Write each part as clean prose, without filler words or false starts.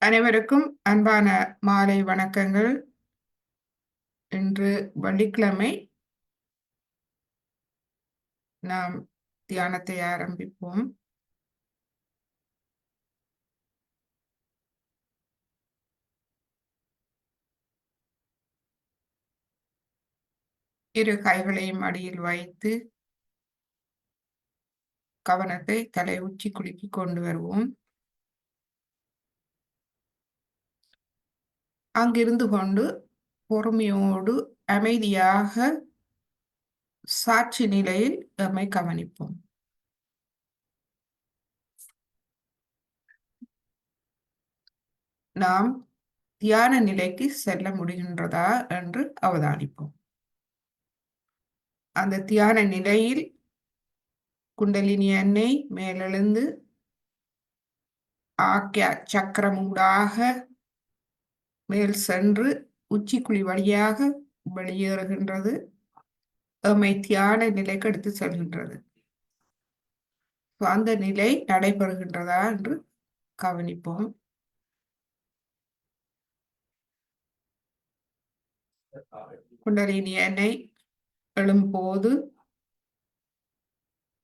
அனைவருக்கும் அன்பான மாலை வணக்கங்கள். இன்று வெள்ளிக்கிழமை. நாம் தியானத்தை ஆரம்பிப்போம். இரு கைகளையும் அடியில் வைத்து கவனத்தை தலை உச்சி குலுக்கி கொண்டு வருவோம். அங்கிருந்து கொண்டு பொறுமையோடு அமைதியாக சாட்சி நிலையில் நம்மை கவனிப்போம். நாம் தியான நிலைக்கு செல்ல முடிகின்றதா என்று அவதானிப்போம். அந்த தியான நிலையில் குண்டலினி எண்ணெய் மேலெழுந்து ஆக்ய சக்கரமூடாக மேல் சென்று உச்சிக்குழி வழியாக வெளியேறுகின்றது. எம்மை தியான நிலைக்கு எடுத்து செல்கின்றது. அந்த நிலை நடைபெறுகின்றதா என்று கவனிப்போம். குண்டலினி எண்ணெய் எழும்போது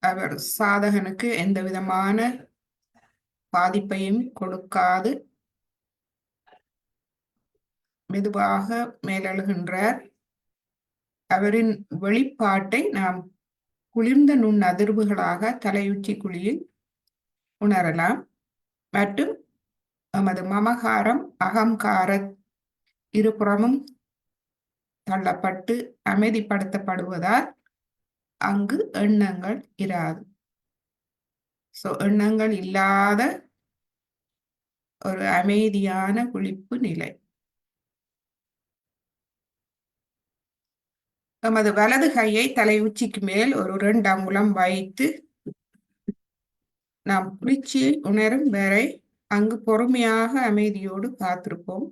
அவர் சாதகனுக்கு எந்த விதமான பாதிப்பையும் கொடுக்காது மெதுவாக மேலெழுகின்றார். அவரின் வெளிப்பாட்டை நாம் குளிர்ந்த நுண் அதிர்வுகளாக தலையுச்சி குழியில் உணரலாம். மற்றும் நமது மமகாரம் அகங்கார இருபுறமும் தள்ளப்பட்டு அமைதிப்படுத்தப்படுவதால் அங்கு எண்ணங்கள் இராது. எண்ணங்கள் இல்லாத ஒரு அமைதியான விழிப்பு நிலை. நமது வலது கையை தலை உச்சிக்கு மேல் ஒரு 2 அங்குலம் வைத்து நாம் குளிர்ச்சியை உணரும் வரை அங்கு பொறுமையாக அமைதியோடு காத்திருப்போம்.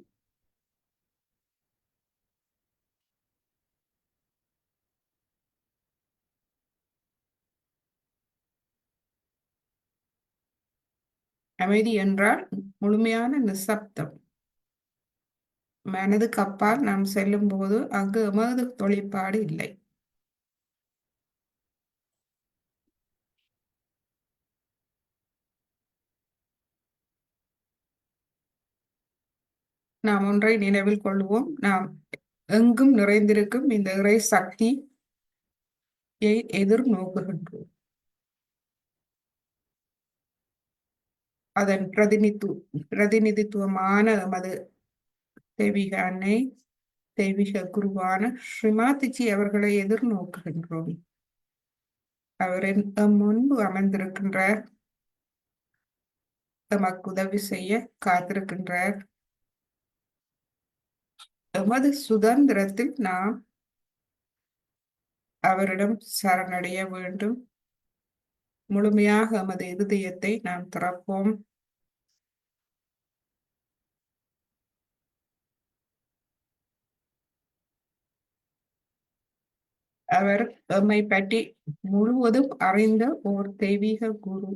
அமைதி என்றால் முழுமையான நிசப்தம். மனதுக்கு அப்பால் நாம் செல்லும் போது அங்கு எமது தொழிற்பாடு இல்லை. நாம் ஒன்றை நினைவில் கொள்வோம். நாம் எங்கும் நிறைந்திருக்கும் இந்த இறை சக்தியை எதிர்நோக்குகின்றோம். அதன் பிரதிநிதித்துவமான எமது தெய்வீக அன்னை, தெய்வீக குருவான ஸ்ரீமாதிஜி அவர்களை எதிர்நோக்குகின்றோம். அவர் முன்பு அமர்ந்திருக்கின்றார். எமக்கு உதவி செய்ய காத்திருக்கின்றார். எமது சுதந்திரத்தில் நாம் அவரிடம் சரணடைய வேண்டும். முழுமையாக எமது இருதயத்தை நாம் திறப்போம். அவர் எம்மை பற்றி முழுவதும் அறிந்த ஓர் தெய்வீக குரு.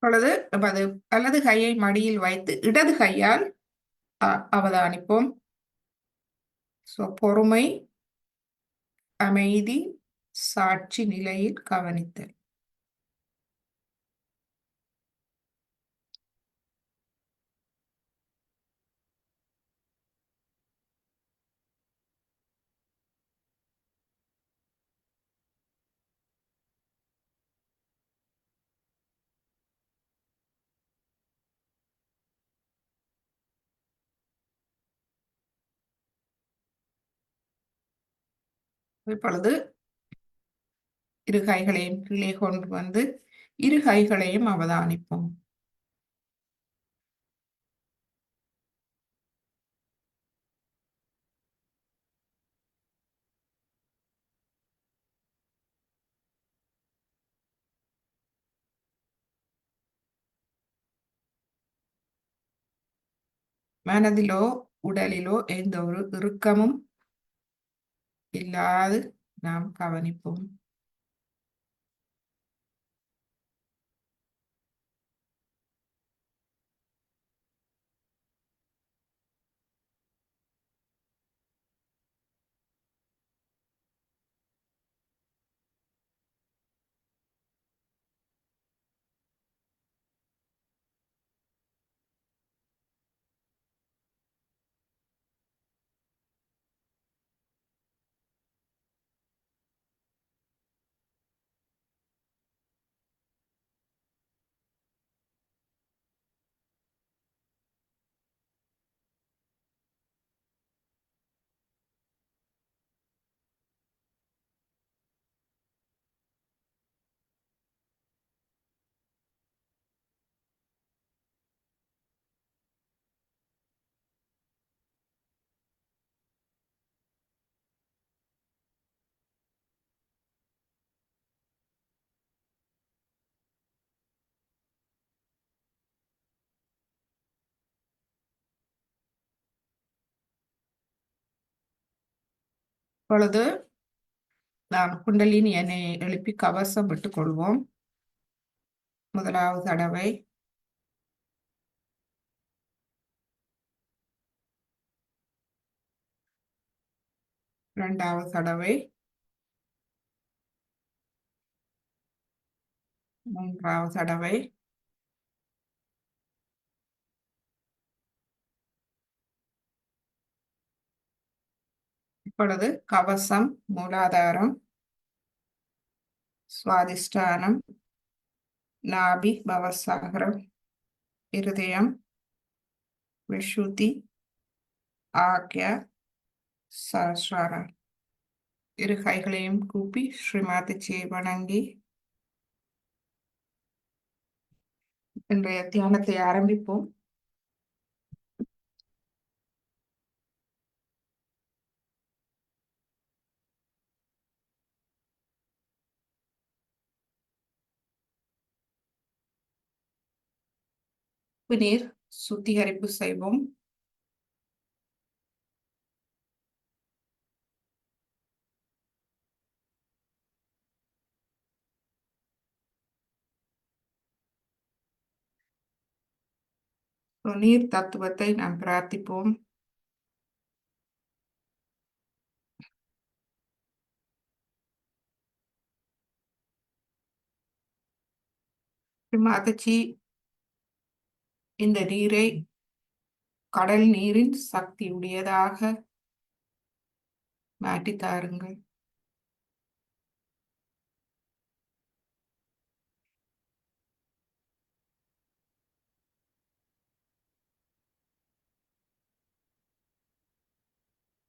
இப்பொழுது நமது வலது கையை மடியில் வைத்து இடது கையால் அவதானிப்போம். பொறுமை, அமைதி, சாட்சி நிலையில் கவனித்தல். இப்பொழுது இரு கைகளையும் கீழே கொண்டு வந்து இரு கைகளையும் அவதானிப்போம். மனதிலோ உடலிலோ எந்த ஒரு இறுக்கமும் இல்லாது நாம் கவனிப்போம். இப்பொழுது நாம் குண்டலினி எண்ணெயை எழுப்பி கவசம் விட்டுக் கொள்வோம். முதலாவது தடவை, இரண்டாவது தடவை, மூன்றாவது தடவை, இப்பொழுது கவசம், மூலாதாரம், சுவாதிஷ்டானம், நாபி, பவசாகரம், இருதயம், விஷுதி, ஆக்யா, சஹஸ்ராரம். இரு கைகளையும் கூப்பி ஸ்ரீமாதிஜியை வணங்கி இன்றைய தியானத்தை ஆரம்பிப்போம். நீர் சுத்திகரிப்பு செய்வோம். நீர் தத்துவத்தை நாம் பிரார்த்திப்போம். மாதாஜி, இந்த நீரை கடல் நீரின் சக்தி உடையதாக மாற்றி தாருங்கள்.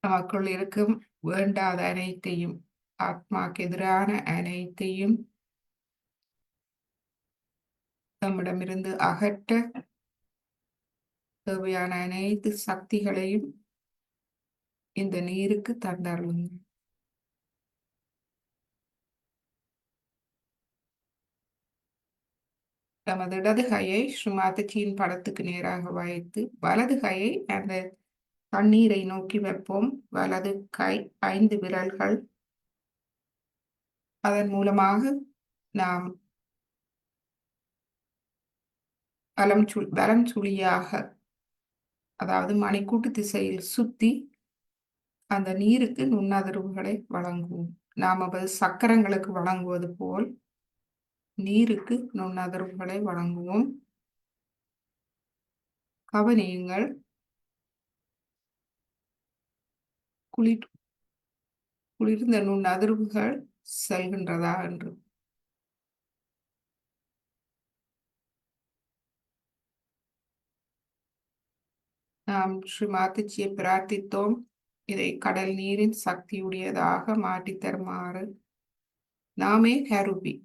நமக்குள் இருக்கும் வேண்டாத அனைத்தையும், ஆத்மாக்கு எதிரான அனைத்தையும் நம்மிடமிருந்து அகற்ற தேவையான அனைத்து சக்திகளையும் இந்த நீருக்கு தந்தருளுங்கள். நமது இடது கையை ஸ்ரீமாதாஜியின் படத்துக்கு நேராக வைத்து வலது கையை அந்த தண்ணீரை நோக்கி வைப்போம். வலது கை 5 விரல்கள். அதன் மூலமாக நாம் வலம் சுழியாக, அதாவது மணிக்கூட்டு திசையில் சுத்தி அந்த நீருக்கு நுண்ணதிர்வுகளை வழங்குவோம். நாம் சக்கரங்களுக்கு வழங்குவது போல் நீருக்கு நுண்ணதிர்வுகளை வழங்குவோம். கவனியுங்கள், குளிர்ந்த நுண்ணதிர்வுகள் செல்கின்றதா என்று. நாம் ஸ்ரீ மாதாஜியை பிரார்த்தித்தோம், இதை கடல் நீரின் சக்தியுடையதாக மாற்றி தருமாறு. நாமே கருவி,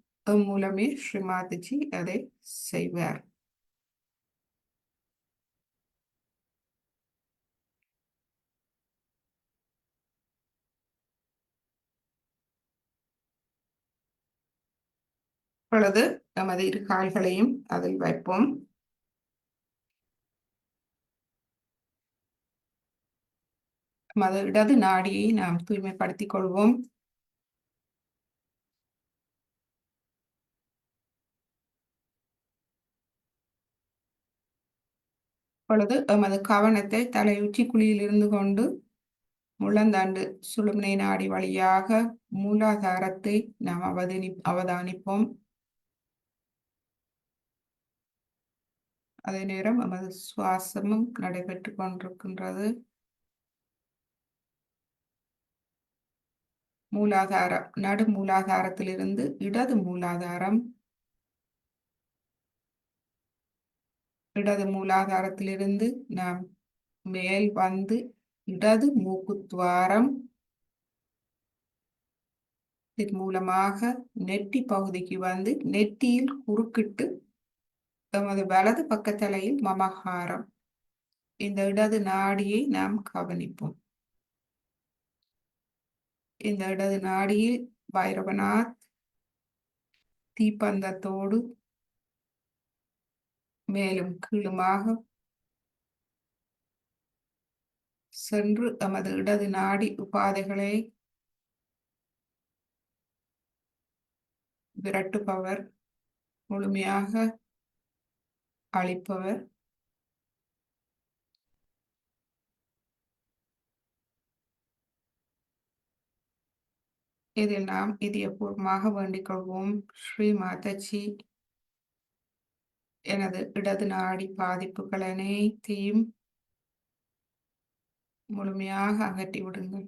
மூலமே ஸ்ரீ மாதாஜி அதை செய்வார். இப்பொழுது நமது இரு கால்களையும் அதில் வைப்போம். நமது இடது நாடியை நாம் தூய்மைப்படுத்திக் கொள்வோம். இப்பொழுது நமது கவனத்தை தலையுச்சி குழியில் இருந்து கொண்டு முழந்தாண்டு சுழுமுனை நாடி வழியாக மூலாதாரத்தை நாம் அவதானிப்போம். அதே நேரம் நமது சுவாசமும் நடைபெற்றுக் கொண்டிருக்கின்றது. மூலாதாரம், நடு மூலாதாரத்திலிருந்து இடது மூலாதாரம், இடது மூலாதாரத்திலிருந்து நாம் மேல் வந்து இடது மூக்குத்துவாரம், இதன் மூலமாக நெற்றி பகுதிக்கு வந்து நெற்றியில் குறுக்கிட்டு நமது வலது பக்கத்தலையில் மமகாரம், இந்த இடது நாடியை நாம் கவனிப்போம். இந்த இடது நாடியில் பைரவநாத் தீப்பந்தத்தோடு மேலும் கீழுமாக சென்று நமது இடது நாடி உபாதைகளை விரட்டுபவர், முழுமையாக அழிப்பவர். இதில் நாம் இதயபூர்வமாக வேண்டிக் கொள்வோம், ஸ்ரீ மாதாஜி, எனது இடது நாடி பாதிப்புகள் அனைத்தையும் முழுமையாக அகற்றி விடுங்கள்.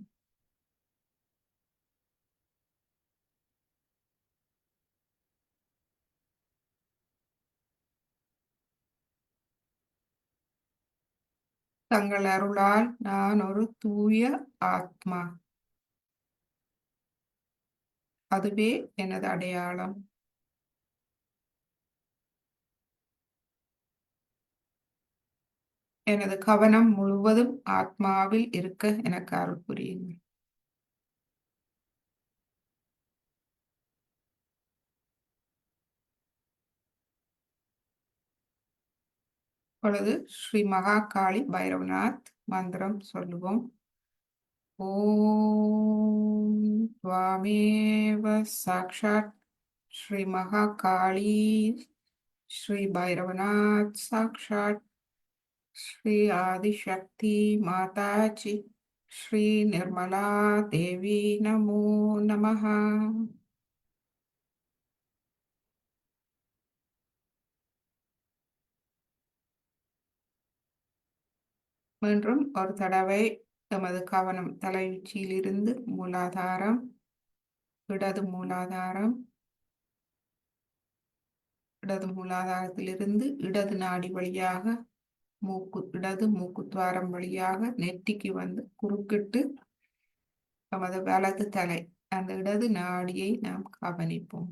தங்கள் அருளால் நான் ஒரு தூய ஆத்மா, அதுவே எனது அடையாளம். எனது கவனம் முழுவதும் ஆத்மாவில் இருக்க எனக்கு அருள் புரியுங்கள். இப்பொழுது ஸ்ரீ மகாகாளி பைரவநாத் மந்திரம் சொல்லுவோம். ஓம் त्वामेव साक्षात् श्री महाकाली श्री भैरवनाथ साक्षात् श्री आदिशक्ति माताजी श्री निर्मला देवी नमो नमः. மீண்டும் ஒரு தடவை எமது கவனம் தலையுச்சியிலிருந்து மூலாதாரம், இடது மூலாதாரம், இடது மூலாதாரத்திலிருந்து இடது நாடி வழியாக இடது மூக்குத்வாரம் வழியாக நெற்றிக்கு வந்து குறுக்கிட்டு நமது வலது தலை அந்த இடது நாடியை நாம் கவனிப்போம்.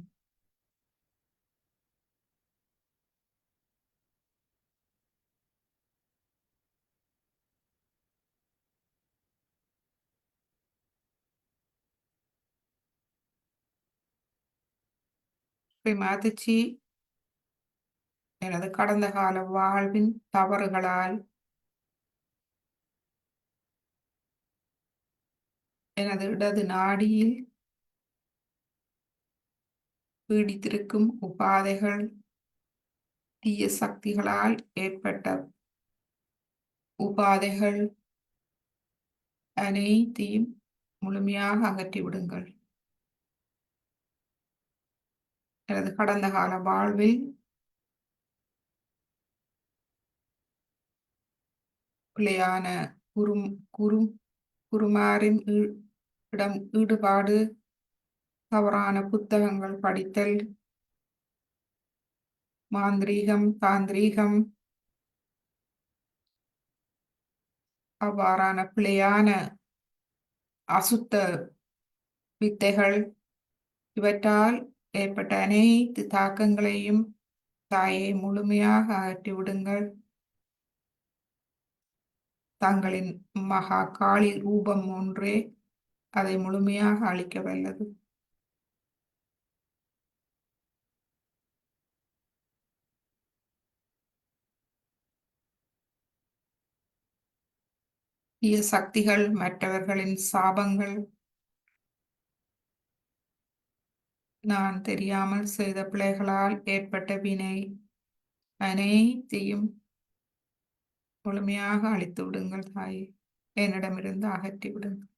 ஸ்ரீ மாதச்சி, எனது கடந்த கால வாழ்வின் தவறுகளால் எனது இடது நாடியில் பீடித்திருக்கும் உபாதைகள், தீய சக்திகளால் ஏற்பட்ட உபாதைகள் அனைத்தையும் முழுமையாக அகற்றிவிடுங்கள். எனது கடந்த கால வாழ்வில் பிழையான குறும் குறும் குருமாரின் இடம் ஈடுபாடு, தவறான புத்தகங்கள் படித்தல், மாந்திரீகம், தாந்திரீகம், அவ்வாறான பிழையான அசுத்த வித்தைகள், இவற்றால் ஏற்பட்ட அனைத்து தாக்கங்களையும் தாயை முழுமையாக அகற்றிவிடுங்கள். தங்களின் மகா காளி ரூபம் ஒன்றே அதை முழுமையாக அழிக்க வல்லது. தீய சக்திகள், மற்றவர்களின் சாபங்கள், நான் தெரியாமல் செய்த பிழைகளால் ஏற்பட்ட வினை அனைத்தையும் முழுமையாக அழித்து விடுங்கள் தாயே. என்னிடமிருந்து அகற்றி விடுங்கள்.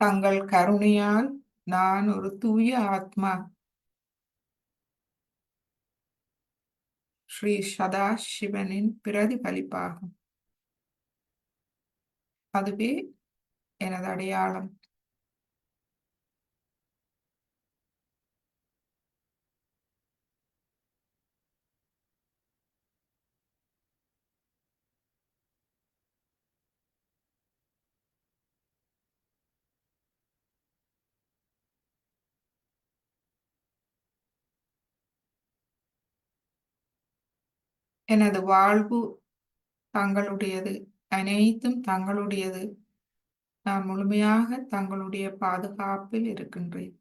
தங்கள் கருணையால் நான் ஒரு தூய ஆத்மா, ஸ்ரீ சதா சிவனின் பிரதிபலிப்பாகும். அதுவே எனது அடையாளம். எனது வாழ்வு தங்களுடையது, அனைத்தும் தங்களுடையது. நான் முழுமையாக தங்களுடைய பாதுகாப்பில் இருக்கின்றேன்.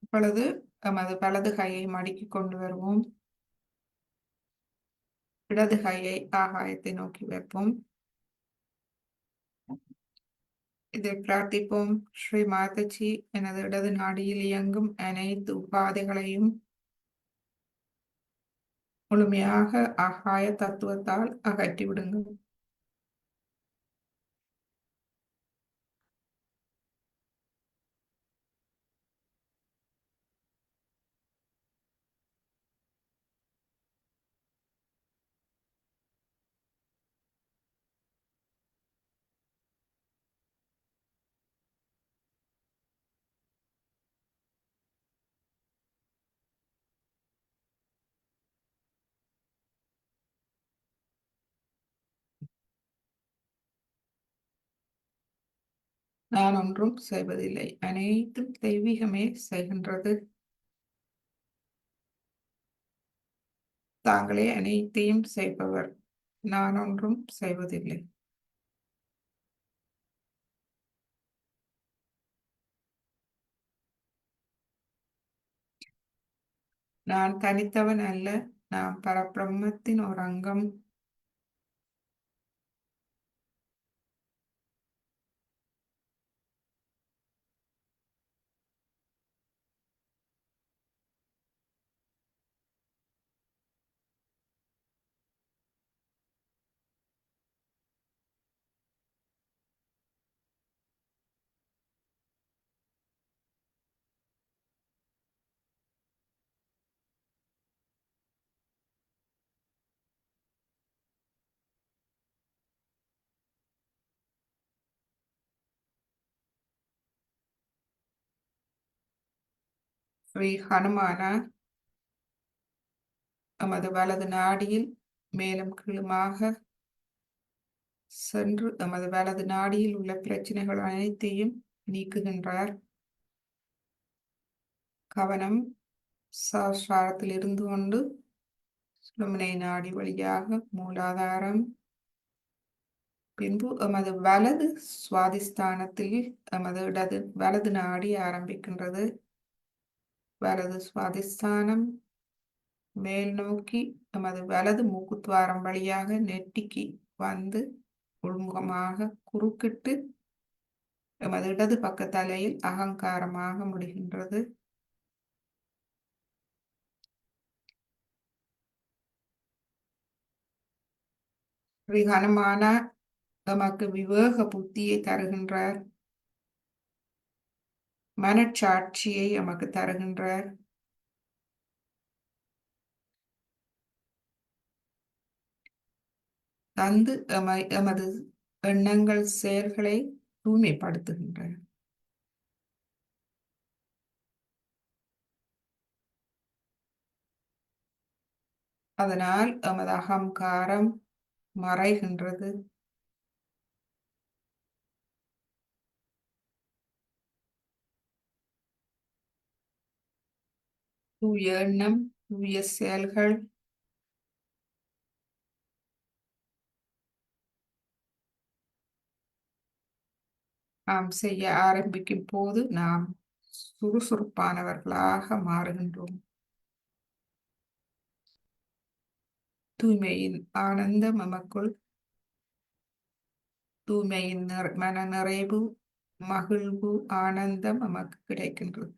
இப்பொழுது நமது வலது கையை மடக்கி கொண்டு வருவோம். இடது கையை ஆகாயத்தை நோக்கி வைப்போம். இதை பிரார்த்திப்போம். ஸ்ரீ மாதச்சி, எனது இடது நாடியில் இயங்கும் அனைத்து உபாதைகளையும் முழுமையாக ஆகாய தத்துவத்தால் அகற்றிவிடுங்கள். நான் ஒன்றும் செய்வதில்லை, அனைத்தும் தெய்வீகமே செய்கின்றது. தாங்களே அனைத்தையும் செய்பவர், நான் ஒன்றும் செய்வதில்லை. நான் தனித்தவன் அல்ல, நான் பரபிரம்மத்தின் ஒரு அங்கம். ஸ்ரீ ஹனுமானா எமது வலது நாடியில் மேலும் கீழுமாக சென்று எமது வலது நாடியில் உள்ள பிரச்சனைகள் அனைத்தையும் நீக்குகின்றார். கவனம் சஹஸ்ராரத்தில் இருந்து கொண்டு சுழுமுனை நாடி வழியாக மூலாதாரம், பின்பு எமது வலது சுவாதிஸ்தானத்தில் எமது வலது நாடி ஆரம்பிக்கின்றது. வலது சுவாதிஸ்தானம் மேல் நோக்கி எமது வலது மூக்குத்துவாரம் வழியாக நெட்டிக்கு வந்து உள்முகமாக குறுக்கிட்டு எமது இடது பக்க தலையில் அகங்காரமாக முடிகின்றது. ஸ்ரீ ஹனுமானா எமக்கு விவேக புத்தியை தருகின்றார், மனச்சாட்சியை எமக்கு தருகின்றார். தந்து எமது எண்ணங்கள் செயல்களை தூய்மைப்படுத்துகின்றார். அதனால் எமது அகங்காரம் மறைகின்றது. தூய எண்ணம், தூய செயல்கள் நாம் செய்ய ஆரம்பிக்கும் போது நாம் சுறுசுறுப்பானவர்களாக மாறுகின்றோம். தூய்மையின் ஆனந்தம் நமக்குள், தூய்மையின் மன நிறைவு, மகிழ்வு, ஆனந்தம் நமக்கு கிடைக்கின்றது.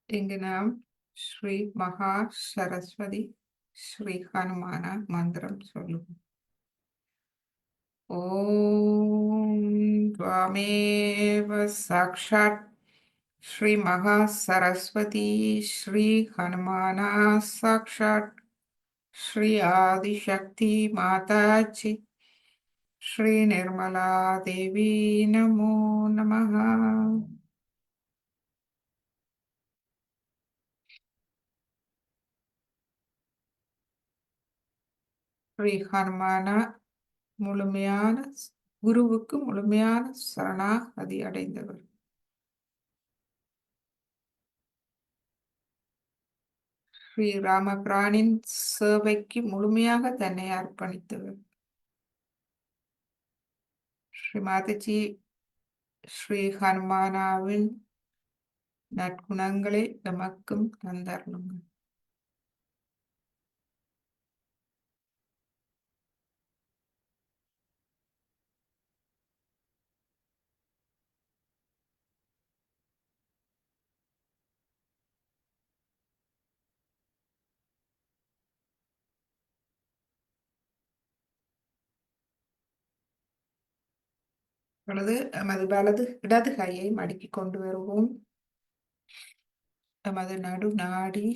இங்கு நாம் ஸ்ரீ மகா சரஸ்வதி ஸ்ரீ ஹனுமான மந்திரம் சொல்லுவோம். ஓம் त्वमेव साक्षात् श्री महासरस्वती श्री हनुमाना साक्षात् श्री आदिशक्ति माताजी श्री निर्मला देवी नमो नमः. ஸ்ரீ ஹனுமானா முழுமையான குருவுக்கு முழுமையான சரணாகதி அடைந்தவர். ஸ்ரீ ராமபிரானின் சேவைக்கு முழுமையாக தன்னை அர்ப்பணித்தவர். ஸ்ரீ மாதாஜி ஸ்ரீ ஹனுமானாவின் நற்குணங்களை எமக்கும் தந்தருளுங்கள். பொழுது எமது வலது இடது கையை மடக்கி கொண்டு வருவோம். எமது நடு நாடி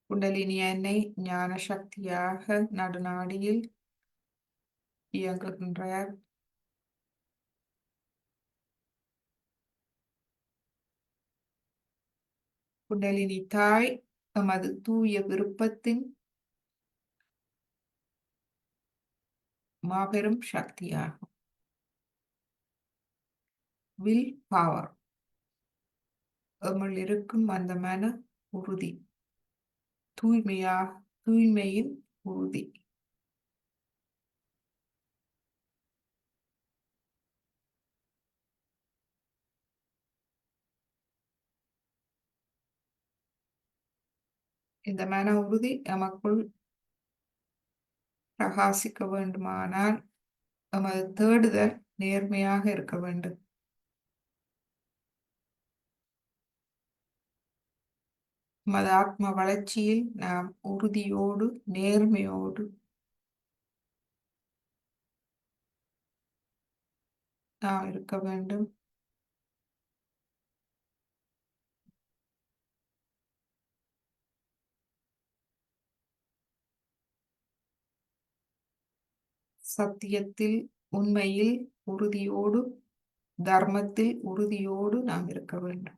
குண்டலினி எண்ணெய் ஞான சக்தியாக நடுநாடியில் இயங்குகின்றார். குண்டலினி தாய் எமது தூய விருப்பத்தின் மாபெரும் சக்தியாகும். வில் பவர் எம்மில் இருக்கும் அந்த மன உறுதி, தூய்மையின் உறுதி. இந்த மன உறுதி எமக்குள் பிரகாசிக்க வேண்டுமானால் எமது தேடுதல் நேர்மையாக இருக்க வேண்டும். எமது ஆத்ம வளர்ச்சியில் நாம் உறுதியோடு நேர்மையோடு நாம் இருக்க வேண்டும். சத்தியத்தில் உண்மையில் உறுதியோடு, தர்மத்தில் உறுதியோடு நாம் இருக்க வேண்டும்.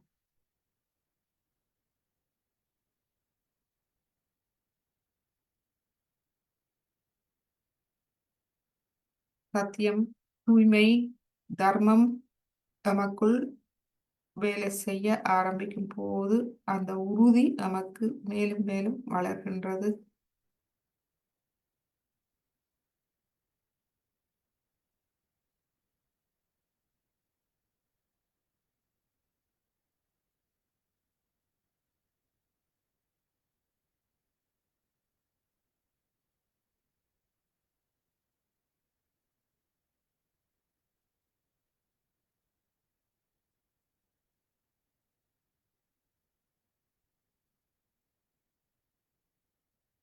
சத்தியம், தூய்மை, தர்மம் நமக்குள் வேலை செய்ய ஆரம்பிக்கும் போது அந்த உறுதி நமக்கு மேலும் மேலும் வளர்கின்றது.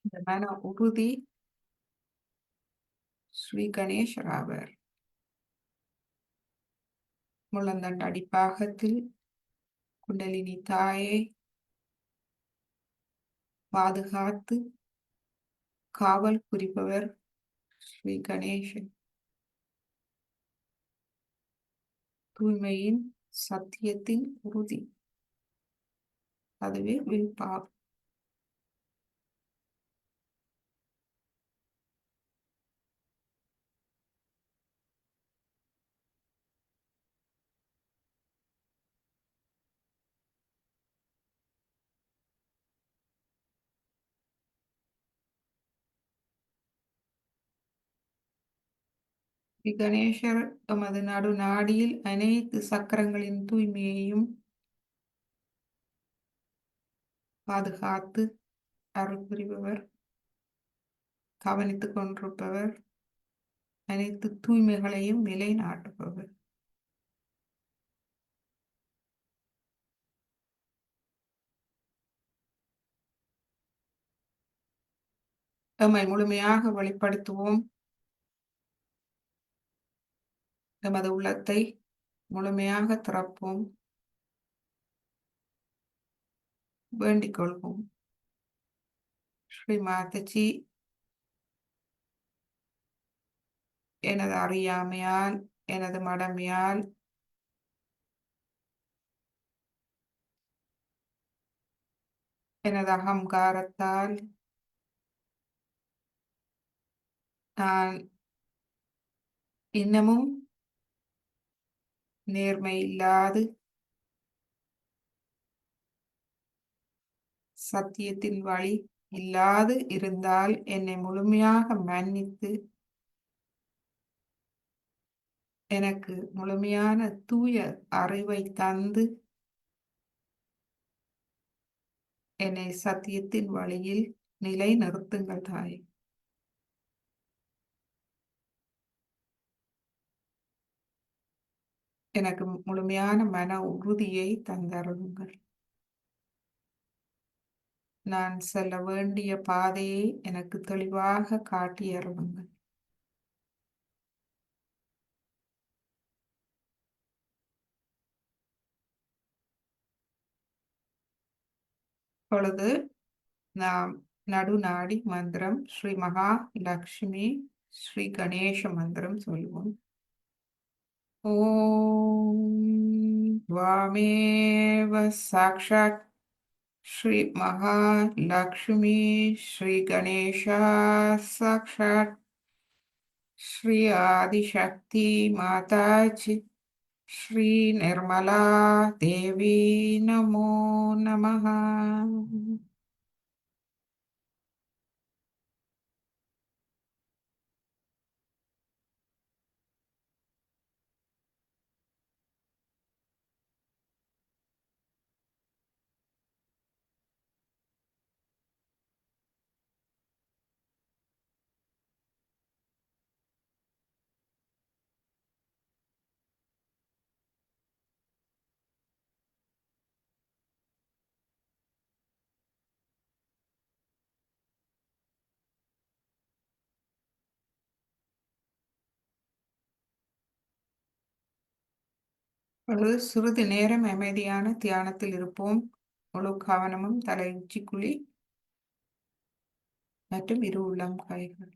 இந்த மன உறுதி ஸ்ரீ கணேசராவர். முழந்தண்டு அடிப்பாகத்தில் குண்டலினி தாயை பாதுகாத்து காவல் புரிபவர் ஸ்ரீ கணேசன். தூய்மையின் சத்தியத்தின் உறுதி, அதுவே வில்பாவ். ஸ்ரீ கணேசர் எமது நடுநாடியில் அனைத்து சக்கரங்களின் தூய்மையையும் பாதுகாத்து அருள் புரிபவர், கவனித்துக் கொண்டிருப்பவர், அனைத்து தூய்மைகளையும் நிலைநாட்டுபவர். எம்மை முழுமையாக வெளிப்படுத்துவோம். எமது உள்ளத்தை முழுமையாக திறப்போம். வேண்டிக் கொள்வோம். ஸ்ரீ மாதாஜி, எனது அறியாமையால், எனது மடமையால் எனது அகங்காரத்தால் நான் இன்னமும் நேர்மை இல்லாது சத்தியத்தின் வழி இல்லாது இருந்தால் என்னை முழுமையாக மன்னித்து எனக்கு முழுமையான தூய அறிவை தந்து என்னை சத்தியத்தின் வழியில் நிலை நிறுத்துங்கள் தாய். எனக்கு முழுமையான மன உறுதியை தந்தருளுங்கள். நான் செல்ல வேண்டிய பாதையை எனக்கு தெளிவாக காட்டி அருளுங்கள். இப்பொழுது நாம் நடுநாடி மந்திரம் ஸ்ரீ மகா லக்ஷ்மி ஸ்ரீ கணேச மந்திரம் சொல்வோம். ஓம் வாமேவ சாக்ஷாத் ஸ்ரீ மகாலட்சுமி ஸ்ரீ கணேஷா சாக்ஷாத் ஸ்ரீ ஆதிசக்தி மாதாஜி ஸ்ரீ நிர்மலா தேவி நமோ நமः. பொழுது சிறிது நேரம் அமைதியான தியானத்தில் இருப்போம். முழு கவனமும் தலை உச்சிக்குழி மற்றும் இரு உள்ளம் கைகள்.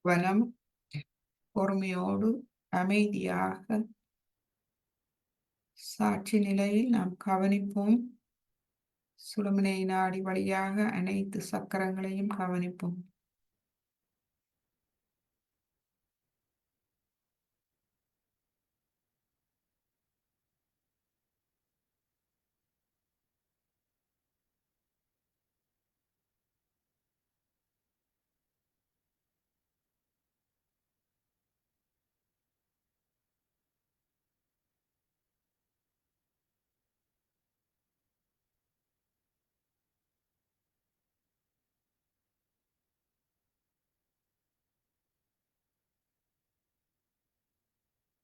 கவனம் பொறுமையோடு அமைதியாக சாட்சி நிலையில் நாம் கவனிப்போம். சுழுமுனை நாடி வழியாக அனைத்து சக்கரங்களையும் கவனிப்போம்.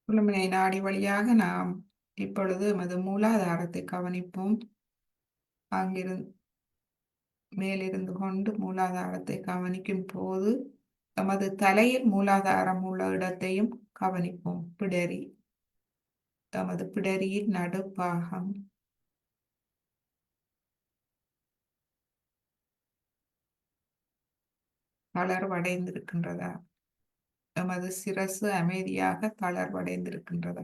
சுழுமுனை நாடி வழியாக நாம் இப்பொழுது எமது மூலாதாரத்தை கவனிப்போம். அங்கிருந்து மேலிருந்து கொண்டு மூலாதாரத்தை கவனிக்கும் போது நமது தலையில் மூலாதாரம் உள்ள இடத்தையும் கவனிப்போம். பிடரி, நமது பிடரியின் நடுப்பாகம் தளர்வடைந்திருக்கின்றதா? நமது சிரசு அமைதியாக தளர்வடைந்திருக்கின்றதா?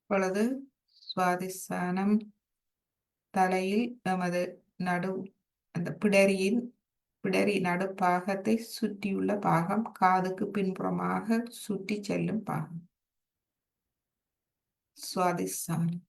இப்பொழுது சுவாதிஸ்தானம் தலையில் நமது நடு அந்த பிடரி நடுப்பாகத்தை சுற்றியுள்ள பாகம், காதுக்கு பின்புறமாக சுற்றி செல்லும் பாகம் சுவாதிஸ்தானம்.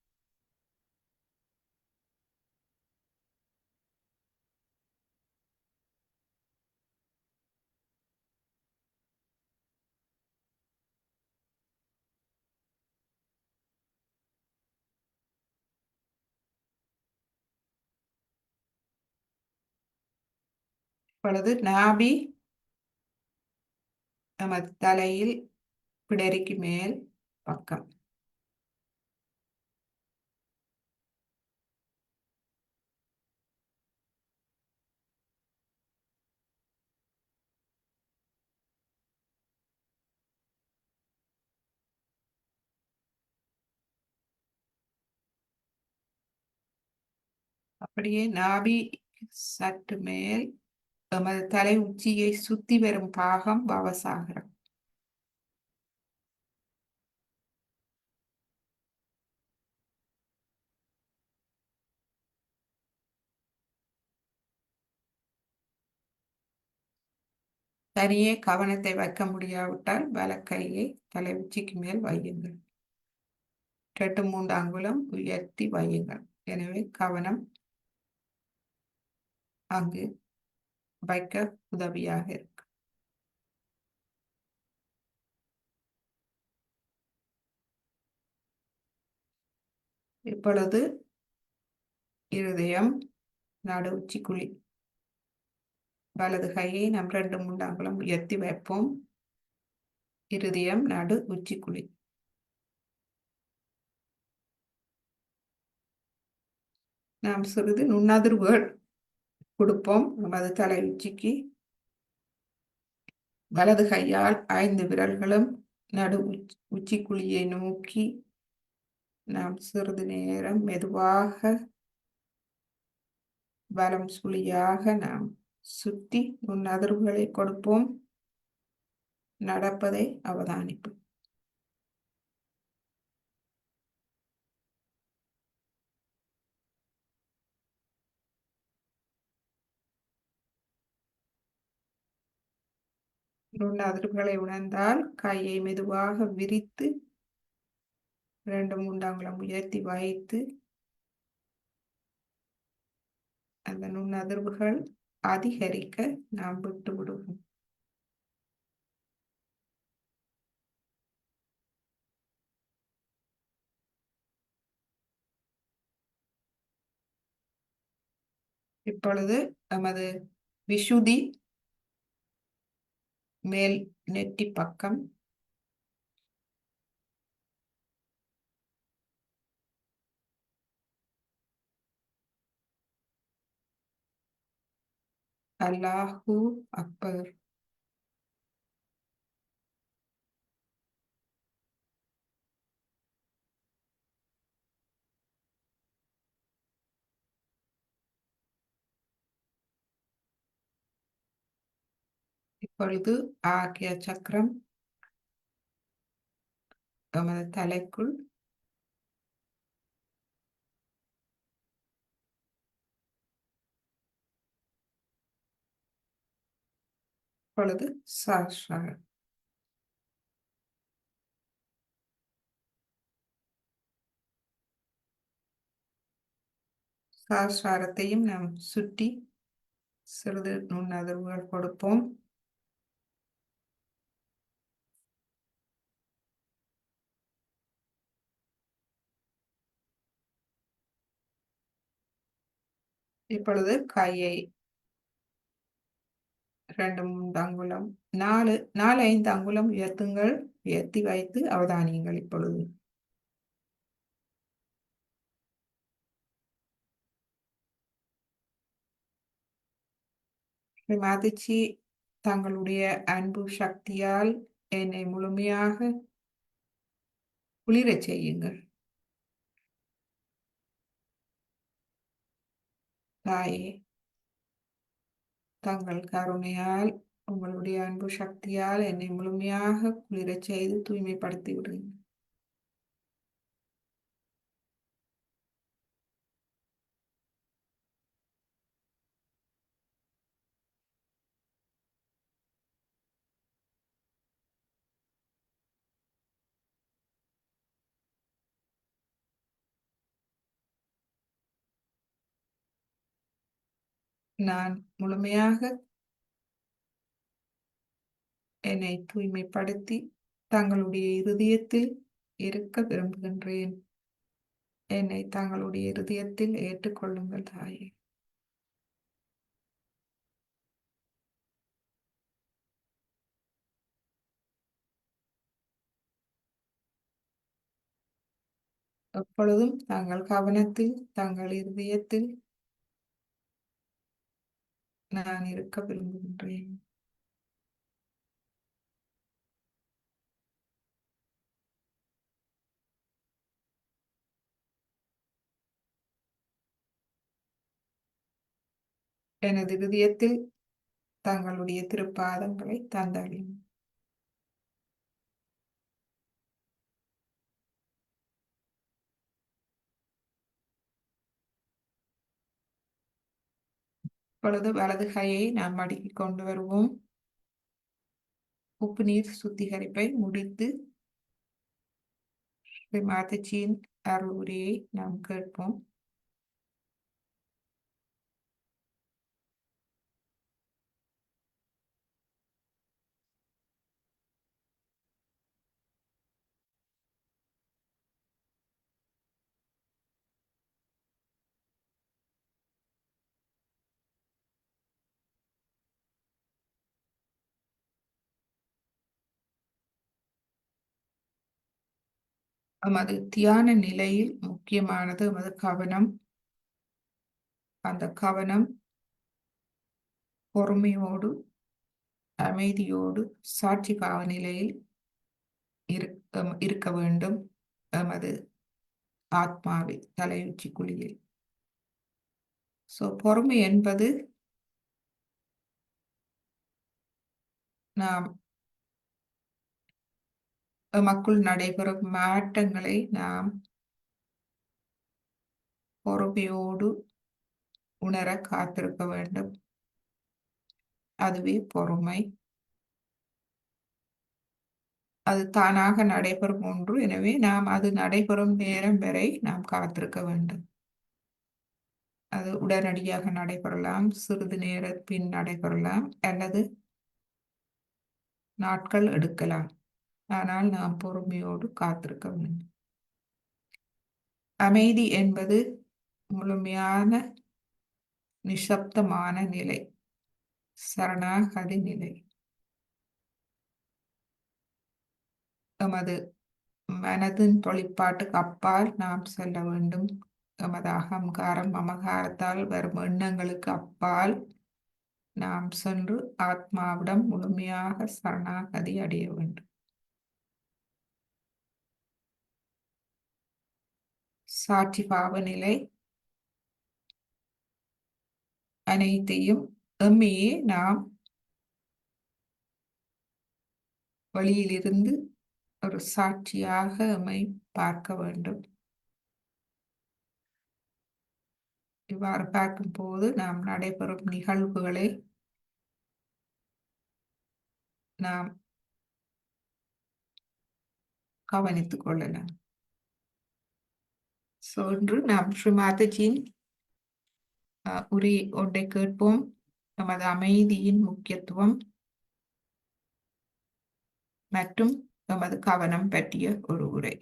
இப்பொழுது நாபி நமது தலையில் பிடரிக்கு மேல் பக்கம். அப்படியே நாபி சற்று மேல் நமது தலை உச்சியை சுத்தி வரும் பாகம் பவசாகரம். தனியே கவனத்தை வைக்க முடியாவிட்டால் வலக்கையை தலை உச்சிக்கு மேல் வையுங்கள். 2-3 அங்குலம் உயர்த்தி வையுங்கள். எனவே கவனம் அங்கு வைக்க உதவியாக இருக்கு. இப்பொழுது இருதயம், நடு உச்சிக்குழி. வலது கையை நாம் 2-3 அங்குலம் உயர்த்தி வைப்போம். இருதயம், நடு உச்சிக்குழி. நாம் சிறிது நுண்ணதிர்வுகள் கொடுப்போம். நமது தலை உச்சிக்கு வலது கையால் 5 விரல்களும் நடு உச்சிக்குழியை நோக்கி நாம் சிறிது நேரம் மெதுவாக வலம் சுழியாக நாம் சுற்றி நுண்ணதிர்வுகளை கொடுப்போம். நடப்பதை அவதானிப்போம். நுண்ணதிர்வுகளை உணர்ந்தால் கையை மெதுவாக விரித்து 2-3 அங்குலம் உயர்த்தி வைத்து அந்த நுண்ணதிர்வுகள் அதிகரிக்க நாம் விட்டு விடுவோம். இப்பொழுது நமது விஷுதி மேல் நெற்றி பக்கம், அல்லாஹு அக்பர். இப்பொழுது ஆகிய சக்கரம் நமது தலைக்குள் இப்பொழுது சஹஸ்ராரம். சஹஸ்ராரத்தையும் நாம் சுற்றி சிறிது நுண்ணதிர்வுகள் கொடுப்போம். இப்பொழுது கையை 2-3 அங்குலம் 4-5 அங்குலம் உயர்த்துங்கள். உயர்த்தி வைத்து அவதானியுங்கள். இப்பொழுது மாதச்சி தங்களுடைய அன்பு சக்தியால் என்னை முழுமையாக குளிரச் செய்யுங்கள். தாயே, தங்கள் கருணையால் உங்களுடைய அன்பு சக்தியால் என்னை முழுமையாக குளிரச் செய்து தூய்மைப்படுத்தி விடுங்கள். நான் முழுமையாக என்னை தூய்மைப்படுத்தி தங்களுடைய இருதயத்தில் இருக்க விரும்புகின்றேன். என்னை தங்களுடைய இருதயத்தில் ஏற்றுக்கொள்ளுங்கள் தாயே. எப்பொழுதும் தங்கள் கவனத்தில் தங்கள் இருதயத்தில் நான் இருக்க விரும்புகின்றேன். எனது இருதயத்தில் தங்களுடைய திருப்பாதங்களை தந்தளியும். இப்பொழுது வலது கையை நாம் மடக்கி கொண்டு வருவோம். உப்பு நீர் சுத்திகரிப்பை முடித்து மாதச்சியின் அருளுரையை நாம் கேட்போம். நமது தியான நிலையில் முக்கியமானது நமது கவனம். அந்த கவனம் பொறுமையோடு, அமைதியோடு, சாட்சி பாவ நிலையில் இருக்க வேண்டும். எமது ஆத்மாவில் தலையுச்சி குழியில். பொறுமை என்பது நாம் எமக்குள் நடைபெறும் மாற்றங்களை நாம் பொறுமையோடு உணர காத்திருக்க வேண்டும். அதுவே பொறுமை. அது தானாக நடைபெறும் ஒன்று. எனவே நாம் அது நடைபெறும் நேரம் வரை நாம் காத்திருக்க வேண்டும். அது உடனடியாக நடைபெறலாம், சிறிது நேர பின் நடைபெறலாம், அல்லது நாட்கள் எடுக்கலாம். ஆனால் நாம் பொறுமையோடு காத்திருக்க வேண்டும். அமைதி என்பது முழுமையான நிசப்தமான நிலை, சரணாகதி நிலை. எமது மனதின் தொழிற்பாட்டுக்கு அப்பால் நாம் செல்ல வேண்டும். எமது அகங்காரம், மமகாரத்தால் வரும் எண்ணங்களுக்கு அப்பால் நாம் சென்று ஆத்மாவிடம் முழுமையாக சரணாகதி அடைய வேண்டும். சாட்சி பாவ நிலை அனைத்தையும் எம்மையே நாம் வழியிலிருந்து ஒரு சாட்சியாக எம்மை பார்க்க வேண்டும். இவ்வாறு பார்க்கும் போது நாம் நடைபெறும் நிகழ்வுகளை நாம் கவனித்துக் கொள்ளலாம். இன்று நாம் ஸ்ரீ மாதாஜியின் உரை ஒன்றை கேட்போம். நமது அமைதியின் முக்கியத்துவம் மற்றும் நமது கவனம் பற்றிய ஒரு உரை.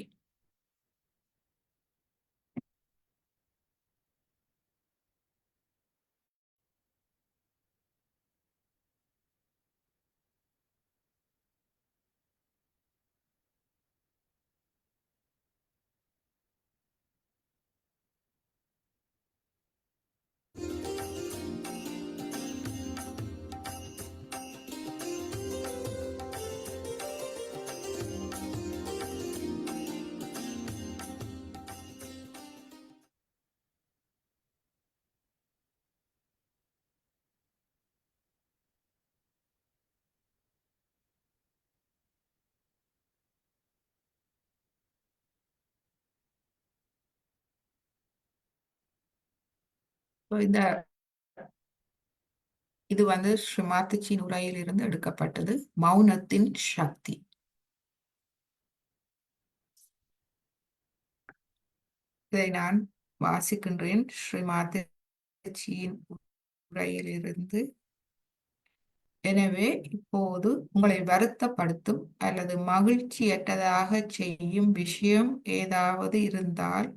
இது ஸ்ரீ மாதாஜியின் உரையிலிருந்து எடுக்கப்பட்டது. மௌனத்தின் சக்தி. இதை நான் வாசிக்கின்றேன். ஸ்ரீ மாதாஜியின் உரையிலிருந்து. எனவே இப்போது உங்களை வருத்தப்படுத்தும் அல்லது மகிழ்ச்சியற்றதாக செய்யும் விஷயம் ஏதாவது இருந்தால்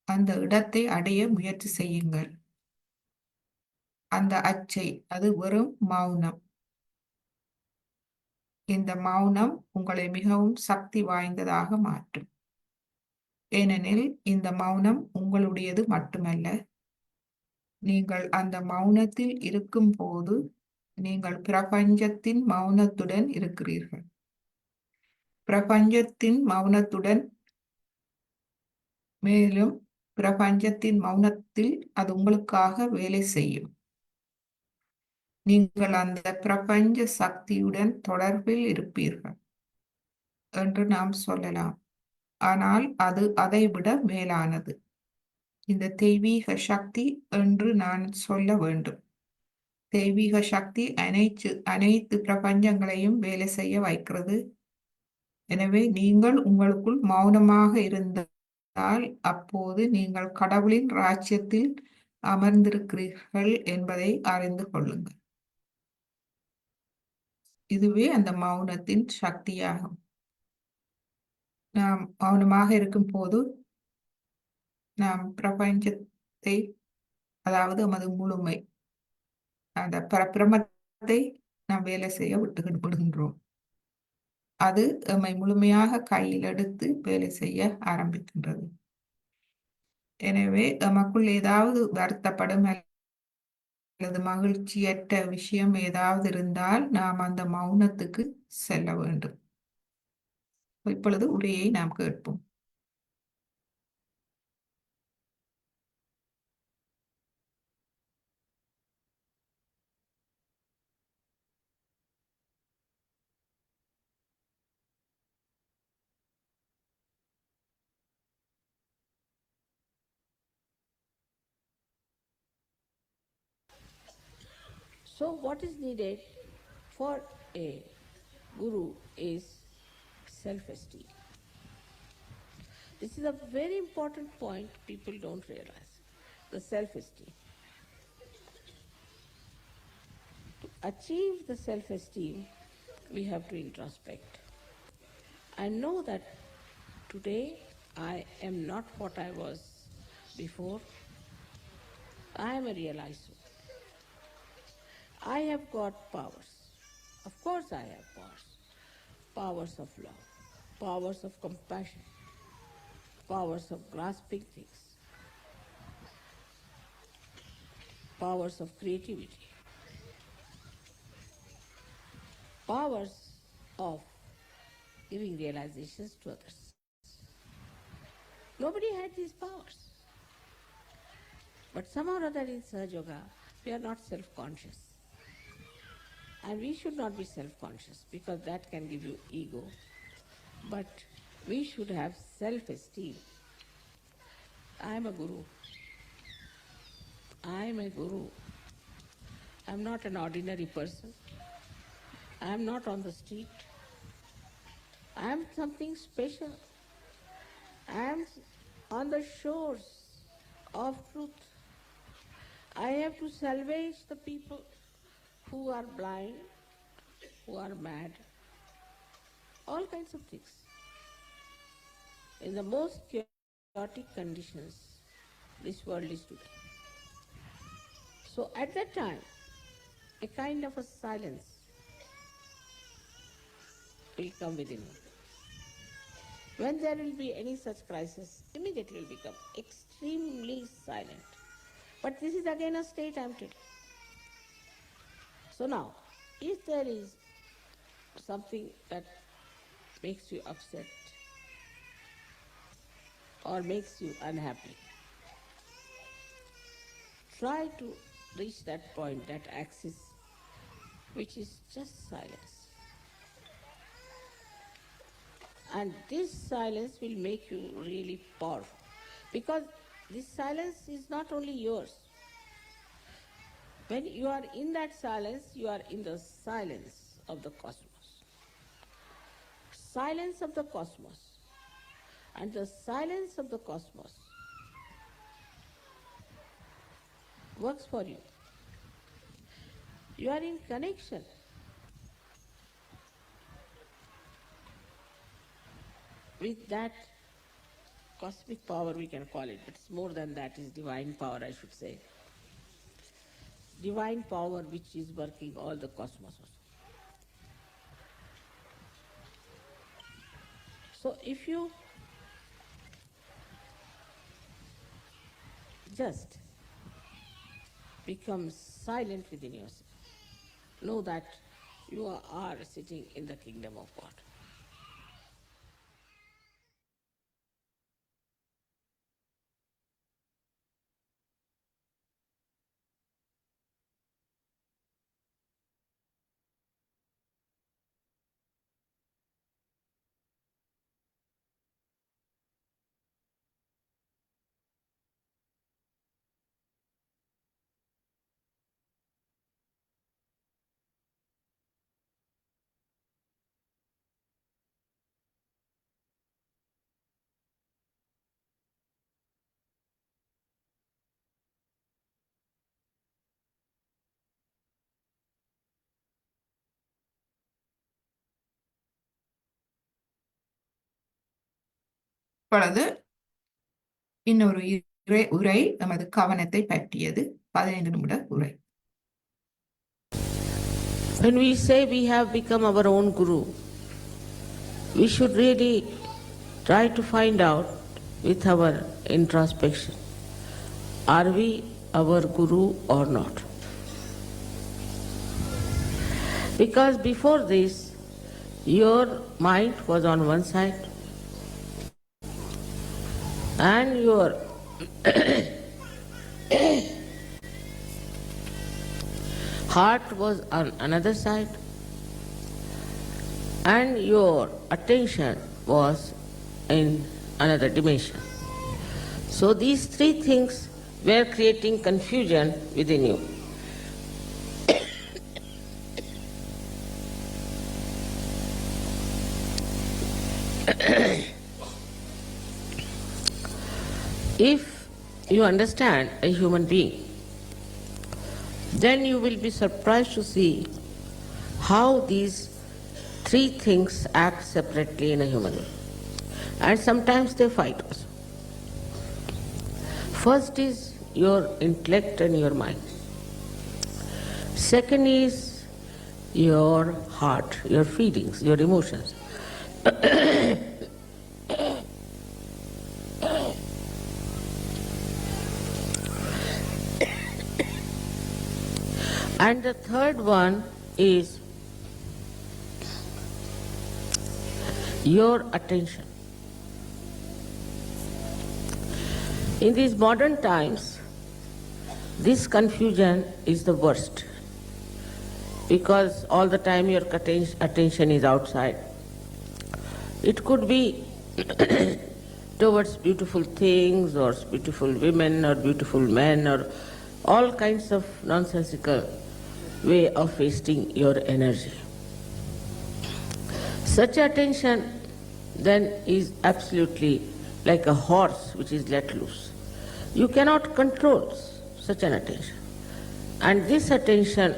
அந்த இடத்தை அடைய முயற்சி செய்யுங்கள். அந்த அச்சை, அது வெறும் மௌனம். இந்த மௌனம் உங்களை மிகவும் சக்தி வாய்ந்ததாக மாற்றும். ஏனெனில் இந்த மௌனம் உங்களுடையது மட்டுமல்ல. நீங்கள் அந்த மௌனத்தில் இருக்கும் போது நீங்கள் பிரபஞ்சத்தின் மௌனத்துடன் இருக்கிறீர்கள். பிரபஞ்சத்தின் மௌனத்துடன், மேலும் பிரபஞ்சத்தின் மௌனத்தில் அது உங்களுக்காக வேலை செய்யும். நீங்கள் அந்த பிரபஞ்ச சக்தியுடன் தொடர்பில் இருப்பீர்கள் என்று நாம் சொல்லலாம். ஆனால் அது அதைவிட மேலானது. இந்த தெய்வீக சக்தி என்று நான் சொல்ல வேண்டும். தெய்வீக சக்தி அனைத்து பிரபஞ்சங்களையும் வேலை செய்ய வைக்கிறது. எனவே நீங்கள் உங்களுக்குள் மௌனமாக இருந்தால் அப்போது நீங்கள் கடவுளின் ராஜ்யத்தில் அமர்ந்திருக்கிறீர்கள் என்பதை அறிந்து கொள்ளுங்கள். இதுவே அந்த மௌனத்தின் சக்தியாகும். நாம் மௌனமாக இருக்கும்போது நாம் பிரபஞ்சத்தை, அதாவது நமது முழுமை, அந்த பிரமத்தை நாம் வேலை செய்ய விடுகின்றோம். அது நம்மை முழுமையாக கையில் எடுத்து வேலை செய்ய ஆரம்பிக்கின்றது. எனவே நமக்குள் ஏதாவது வருத்தப்படும் அல்லது மகிழ்ச்சியற்ற விஷயம் ஏதாவது இருந்தால் நாம் அந்த மௌனத்துக்கு செல்ல வேண்டும். இப்பொழுது உரையை நாம் கேட்போம். So what is needed for a guru is self-esteem. This is a very important point people don't realize, the self-esteem. To achieve the self-esteem, we have to introspect and know that today I am not what I was before. I am a realized soul. I have got powers. Of course I have powers. Powers of love, powers of compassion, powers of grasping things, powers of creativity, powers of giving realizations to others. Nobody had these powers. But somehow or other in Sahaja Yoga, we are not self-conscious. And we should not be self-conscious because that can give you ego. But we should have self-esteem. I am a guru. I am a guru. I am not an ordinary person. I am not on the street. I am something special. I am on the shores of truth. I have to salvage the people who are blind, who are mad, all kinds of things. In the most chaotic conditions this world is today. So at that time, a kind of a silence will come within you. When there will be any such crisis, immediately will become extremely silent. But this is again a state I am telling. So now, if there is something that makes you upset or makes you unhappy, try to reach that point, that axis, which is just silence. And this silence will make you really powerful. Because this silence is not only yours. When you are in that silence, you are in the silence of the cosmos. Silence of the cosmos. And the silence of the cosmos works for you. You are in connection with that cosmic power, we can call it, but it's more than that, it's divine power, I should say. Divine power which is working all the cosmos also. So if you just become silent within yourself, know that you are sitting in the kingdom of God. இப்பொழுது இன்னொரு உரை நமது கவனத்தை பற்றியது 15 நிமிட உரை. When we say we have become our own guru, we should really try to find out with our introspection, are we our guru or not? Because before this, your mind was on one side and your heart was on another side and your attention was in another dimension. So these three things were creating confusion within you. If you understand a human being, then you will be surprised to see how these three things act separately in a human being. And sometimes they fight also. First is your intellect and your mind. Second is your heart, your feelings, your emotions. And the third one is your attention. In these modern times, this confusion is the worst because all the time your attention is outside. It could be towards beautiful things or beautiful women or beautiful men or all kinds of nonsensical way of wasting your energy. Such attention then is absolutely like a horse which is let loose. You cannot control such an attention. And this attention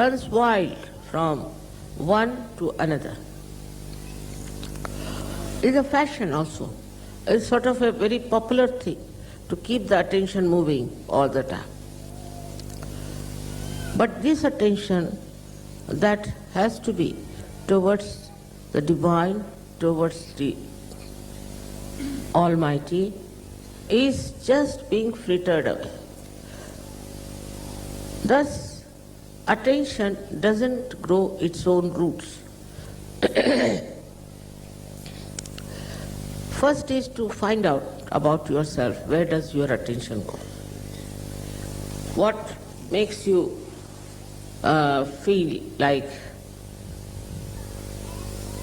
runs wild from one to another. It's a fashion also. It's sort of a very popular thing to keep the attention moving all the time. But this attention that has to be towards the divine, towards the Almighty, is just being frittered away. Thus, attention doesn't grow its own roots. First is to find out about yourself. Where does your attention go? What makes you feel like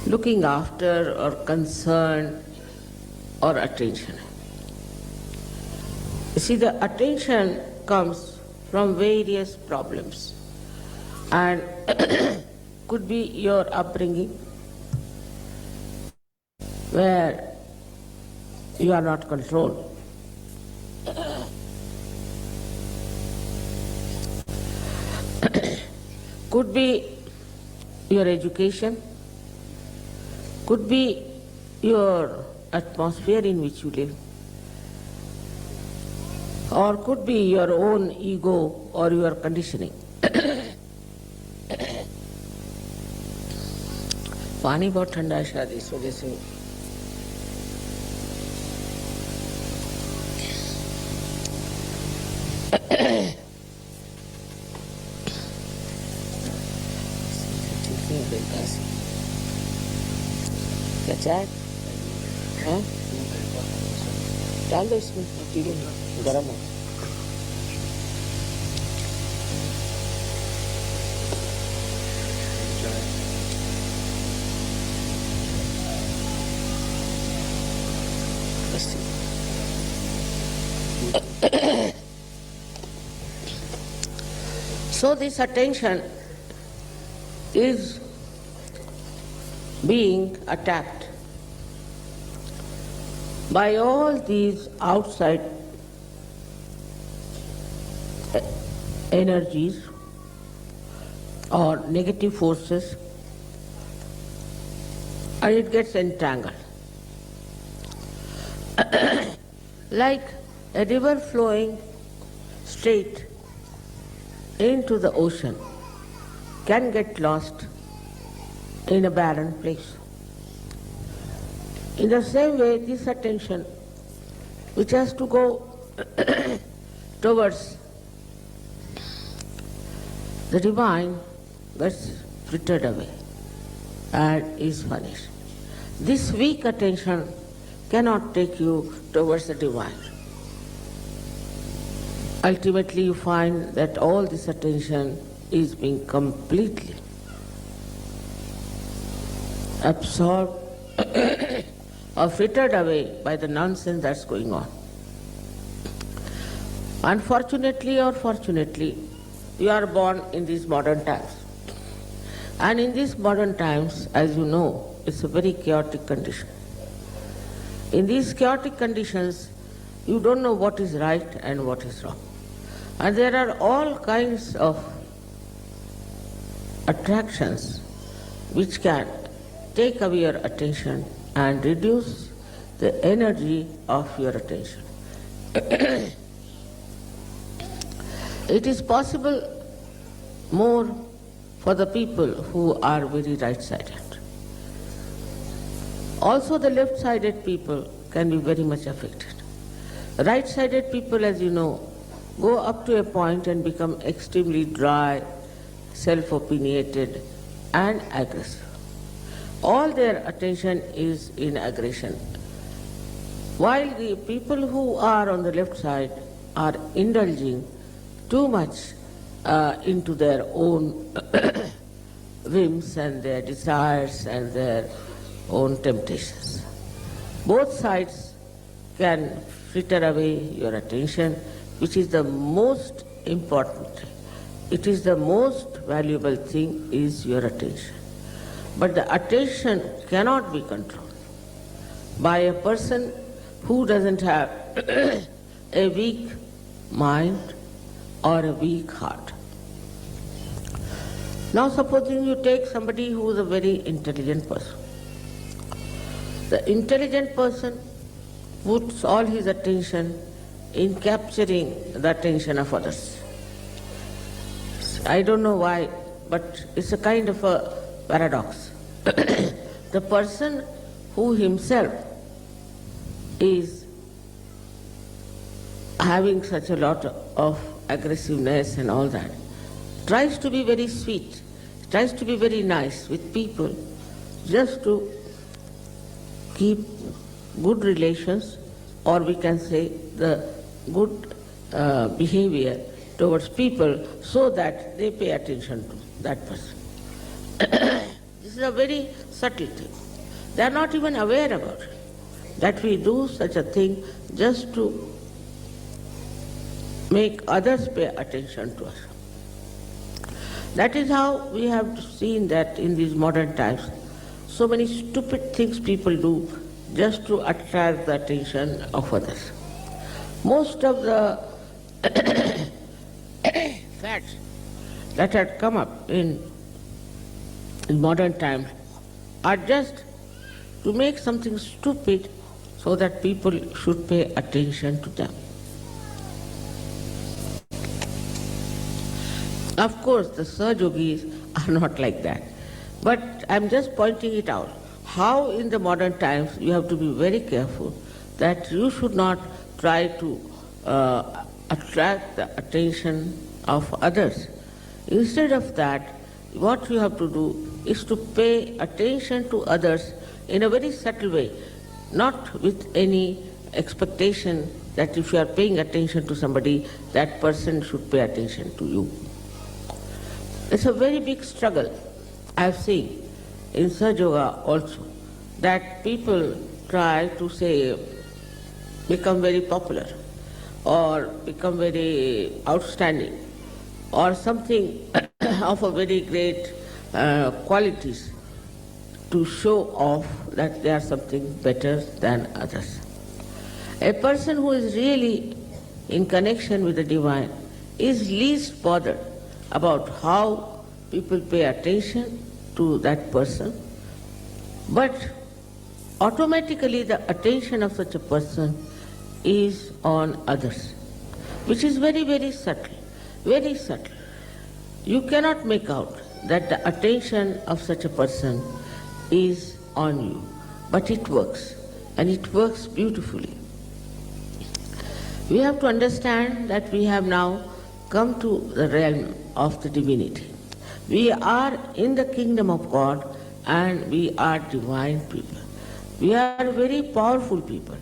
looking after or concern or attention? You see, the attention comes from various problems and could be your upbringing where you are not controlled. Could be your education, could be your atmosphere in which you live, or could be your own ego or your conditioning. पानी बहुत ठंडा है शायद इस वजह से क्या चाय? हाँ? डाल दो इसमें, पी लो, गरम हो। So this attention is being attacked by all these outside energies or negative forces, and it gets entangled. like a river flowing straight into the ocean can get lost in a barren place. In the same way, this attention, which has to go towards the divine, gets frittered away and is vanished. This weak attention cannot take you towards the divine. Ultimately, you find that all this attention is being completely absorbed or frittered away by the nonsense that's going on. Unfortunately or fortunately, you are born in these modern times. And in these modern times, as you know, it's a very chaotic condition. In these chaotic conditions, you don't know what is right and what is wrong. And there are all kinds of attractions which can take away your attention and reduce the energy of your attention. It is possible more for the people who are very right-sided. Also, the left-sided people can be very much affected. Right-sided people, as you know, go up to a point and become extremely dry, self-opinionated, and aggressive. All their attention is in aggression. While the people who are on the left side are indulging too much into their own whims and their desires and their own temptations. Both sides can fritter away your attention, which is the most important. It is the most valuable thing is your attention. But the attention cannot be controlled by a person who doesn't have a weak mind or a weak heart. Now supposing you take somebody who is a very intelligent person. The intelligent person puts all his attention in capturing the attention of others. I don't know why, but it's a kind of a paradox. The person who himself is having such a lot of aggressiveness and all that, tries to be very sweet, tries to be very nice with people, just to keep good relations, or we can say the good behavior towards people so that they pay attention to that person. This is a very subtle thing. They are not even aware about it, that we do such a thing just to make others pay attention to us. That is how we have seen that in these modern times, so many stupid things people do just to attract the attention of others. Most of the fads that had come up in modern times are just to make something stupid so that people should pay attention to them. Of course, the Sahajogis are not like that. But I'm just pointing it out, how in the modern times you have to be very careful that you should not try to attract the attention of others. Instead of that, what you have to do is to pay attention to others in a very subtle way, not with any expectation that if you are paying attention to somebody, that person should pay attention to you. It's a very big struggle I've seen in Sahaja Yoga also, that people try to say, become very popular or become very outstanding or something of a very great qualities to show off that they are something better than others. A person who is really in connection with the divine is least bothered about how people pay attention to that person, but automatically the attention of such a person is on others, which is very, very subtle, very subtle. You cannot make out that the attention of such a person is on you, but it works, and it works beautifully. We have to understand that we have now come to the realm of the divinity. We are in the kingdom of God and we are divine people. We are very powerful people.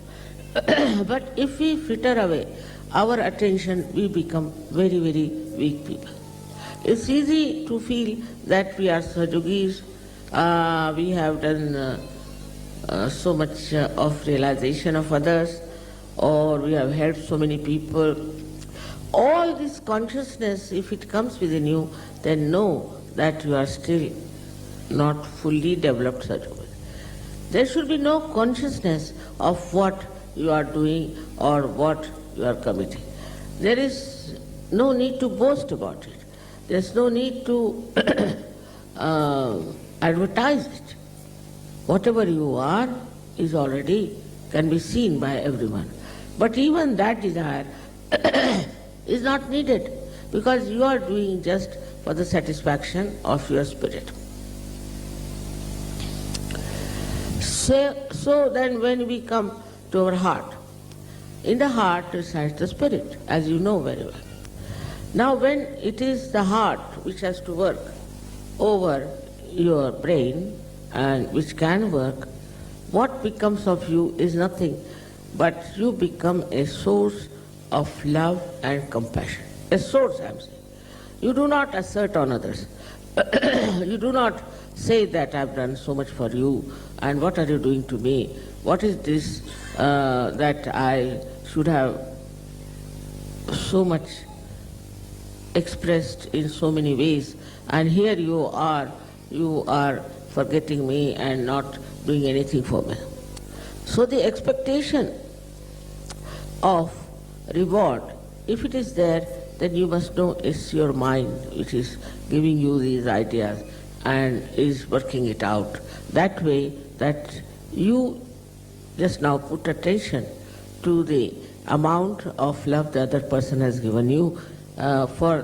But if we fritter away our attention, we become very, very weak people. It's easy to feel that we are Sahajogis, we have done so much of realization of others, or we have helped so many people. All this consciousness, if it comes within you, then know that you are still not fully developed Sahajogi. There should be no consciousness of what you are doing or what you are committing. There is no need to boast about it. There is no need to advertise it. Whatever you are is already can be seen by everyone. But even that desire is not needed because you are doing just for the satisfaction of your spirit. So then when we come to our heart, in the heart resides the spirit, as you know very well. Now when it is the heart which has to work over your brain and which can work, what becomes of you is nothing but you become a source of love and compassion. A source, I am saying. You do not assert on others. You do not say that I have done so much for you and what are you doing to me? What is this that I should have so much expressed in so many ways, and here you are forgetting me and not doing anything for me. So the expectation of reward, if it is there, then you must know it's your mind which is giving you these ideas and is working it out that way that you just now put attention to the amount of love the other person has given you for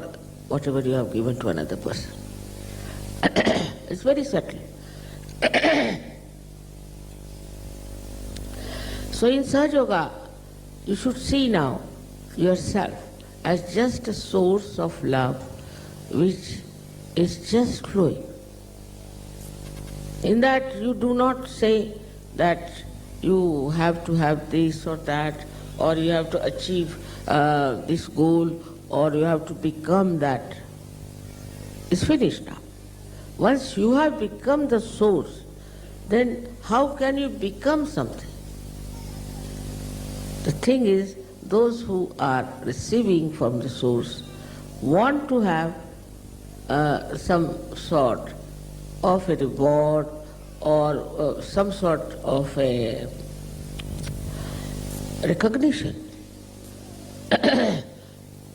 whatever you have given to another person. It's very subtle. So in Sahaja Yoga, you should see now yourself as just a source of love which is just flowing. In that you do not say that you have to have this or that, or you have to achieve this goal, or you have to become that. It's finished now. Once you have become the source, then how can you become something? The thing is, those who are receiving from the source want to have some sort of a reward or some sort of a recognition.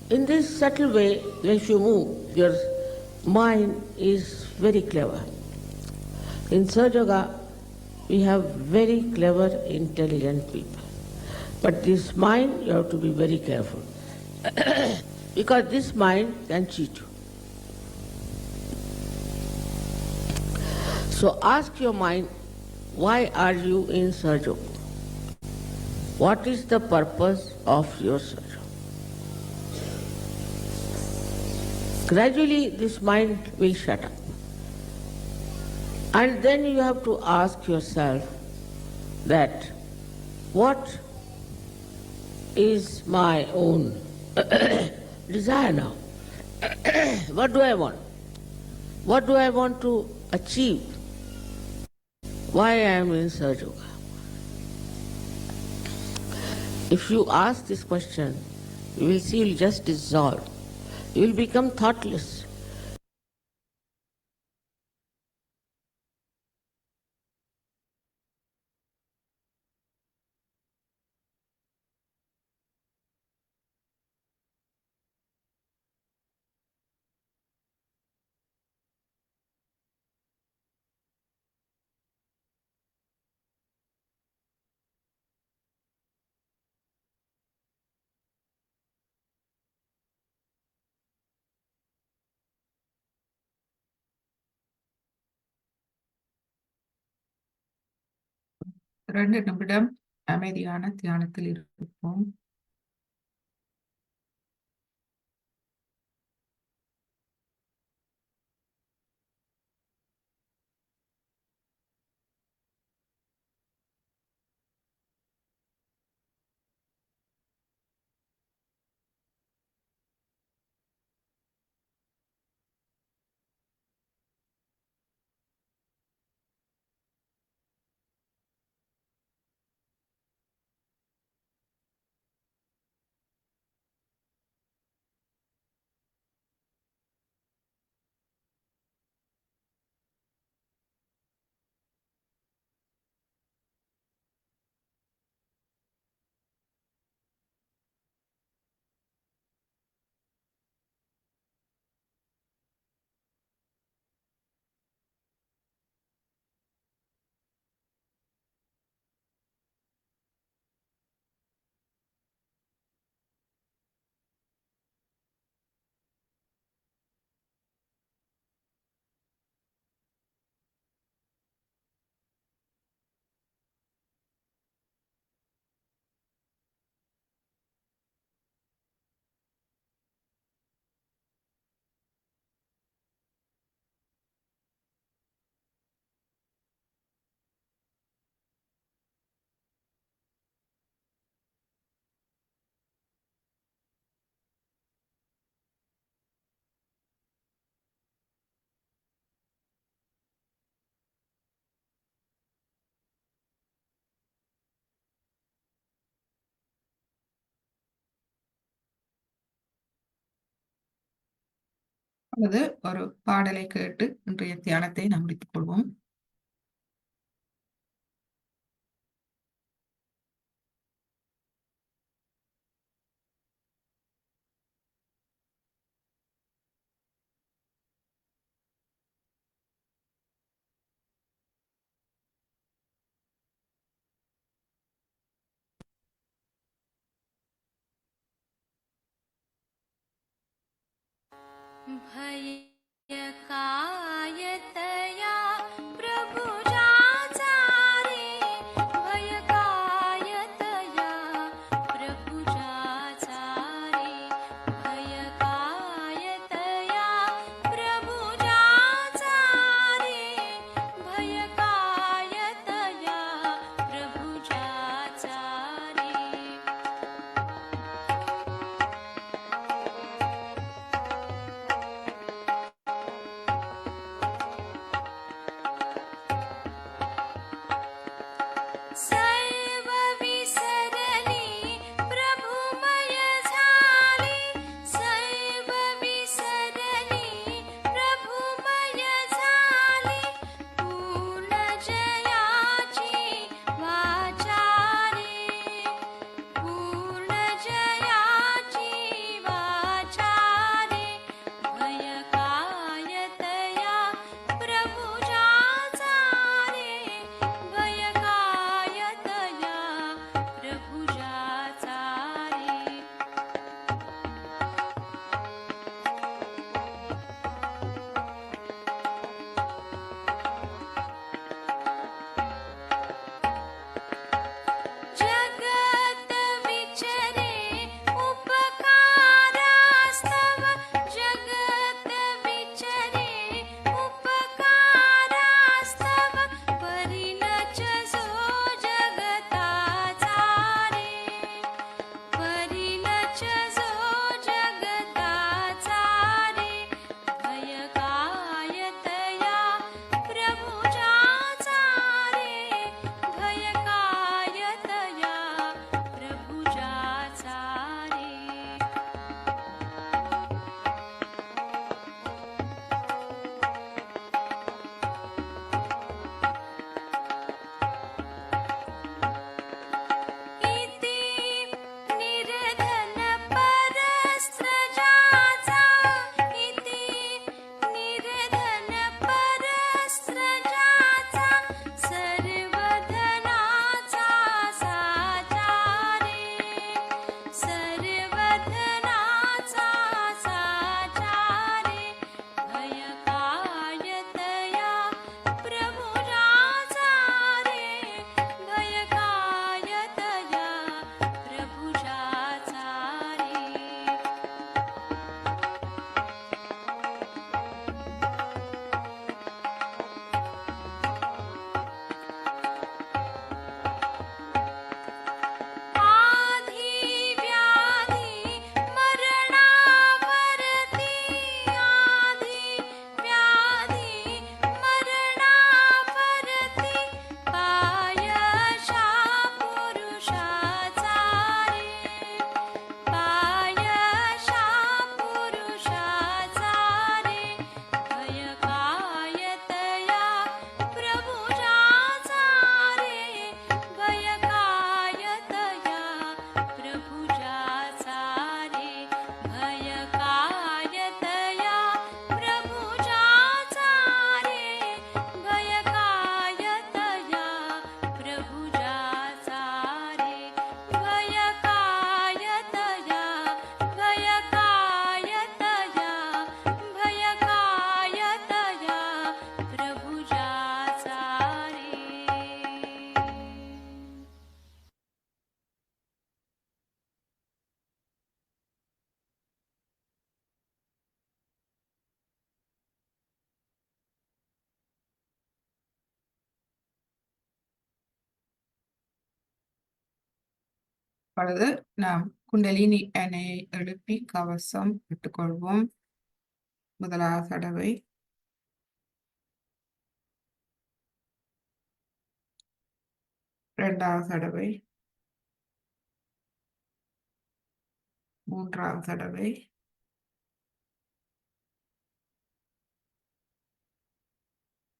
In this subtle way, if you move, your mind is very clever. In Sahaja Yoga, we have very clever, intelligent people. But this mind, you have to be very careful. Because this mind can cheat you. So ask your mind, why are you in Sahaja Yoga? What is the purpose of your Sahaja Yoga? Gradually this mind will shut up. And then you have to ask yourself that what is my own desire now? What do I want? What do I want to achieve? Why I am in Sahaja Yoga? If you ask this question, you will see you will just dissolve. You will become thoughtless. 2 நிமிடம் அமைதியான தியானத்தில் இருப்போம். அல்லது ஒரு பாடலை கேட்டு இன்றைய தியானத்தை நாம் முடித்துக் கொள்வோம். भयकायतया प्रभुजाचारे भयकायतया प्रभुजाचारे भयकायतया प्रभुजाचारे भयकायतया प्रभुजाचारे இப்பொழுது நாம் குண்டலினி அணையை எழுப்பி கவசம் விட்டுக்கொள்வோம். முதலாவது தடவை, இரண்டாவது தடவை, மூன்றாவது தடவை,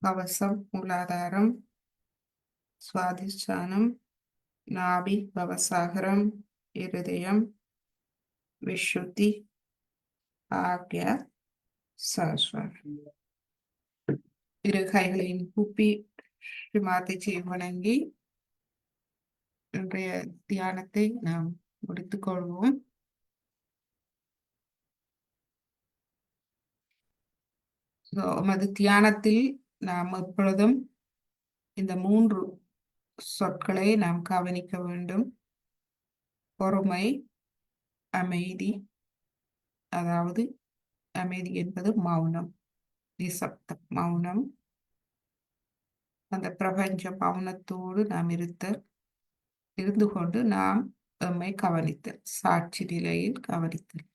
கவசம் மூலாதாரம், சுவாதிஷ்டானம், நாபி, பவசாகரம், இருதயம், விசுத்தி, ஆக்ய, சரஸ்வரம். இரு கைகளையும் கூப்பி ஸ்ரீமாதிஜியை வணங்கி இன்றைய தியானத்தை நாம் முடித்துக் கொள்வோம். நமது தியானத்தில் நாம் எப்பொழுதும் இந்த 3 சொற்களை நாம் கவனிக்க வேண்டும். பொறுமை, அமைதி, அதாவது அமைதி என்பது மௌனம், நிசப்தம், மௌனம். அந்த பிரபஞ்ச மௌனத்தோடு நாம் இருந்து கொண்டு நாம் எம்மை கவனித்தல், சாட்சி நிலையில் கவனித்தல்.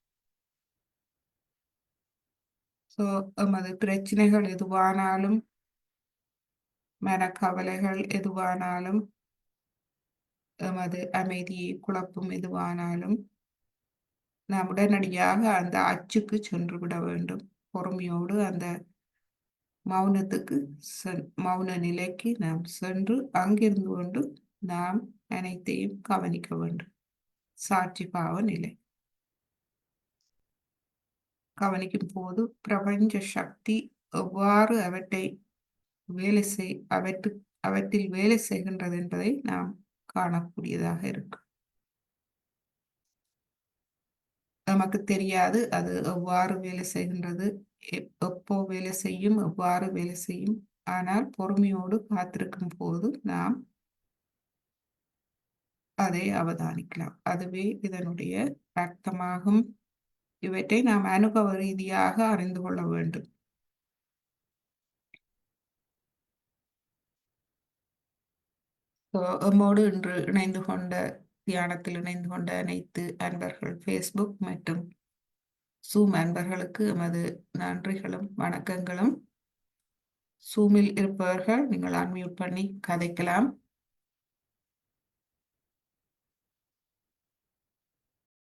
எமது பிரச்சனைகள் எதுவானாலும், மனக்கவலைகள் எதுவானாலும், எமது அமைதியை குழப்பும் எதுவானாலும் நாம் உடனடியாக அந்த அச்சுக்கு சென்று விட வேண்டும். பொறுமையோடு அந்த மௌனத்துக்கு மௌன நிலைக்கு நாம் சென்று அங்கிருந்து கொண்டு நாம் அனைத்தையும் கவனிக்க வேண்டும். சாட்சி பாவ நிலை கவனிக்கும் போது பிரபஞ்ச சக்தி எவ்வாறு அவற்றில் வேலை செய்கின்றது என்பதை நாம் காணக்கூடியதாக இருக்கும். நமக்கு தெரியாது அது எவ்வாறு வேலை செய்கின்றது, எப்போ வேலை செய்யும், எவ்வாறு வேலை செய்யும். ஆனால் பொறுமையோடு காத்திருக்கும் போது நாம் அதை அவதானிக்கலாம். அதுவே இதனுடைய அர்த்தமாகும். இவற்றை நாம் அனுபவ ரீதியாக அறிந்து கொள்ள வேண்டும். எம்மோடு இன்று தியானத்தில் இணைந்து கொண்ட அனைத்து அன்பர்கள், ஃபேஸ்புக் மற்றும் சூம் அன்பர்களுக்கு எமது நன்றிகளும் வணக்கங்களும். சூமில் இருப்பவர்கள் நீங்கள் அன்மியூட் பண்ணி கதைக்கலாம்.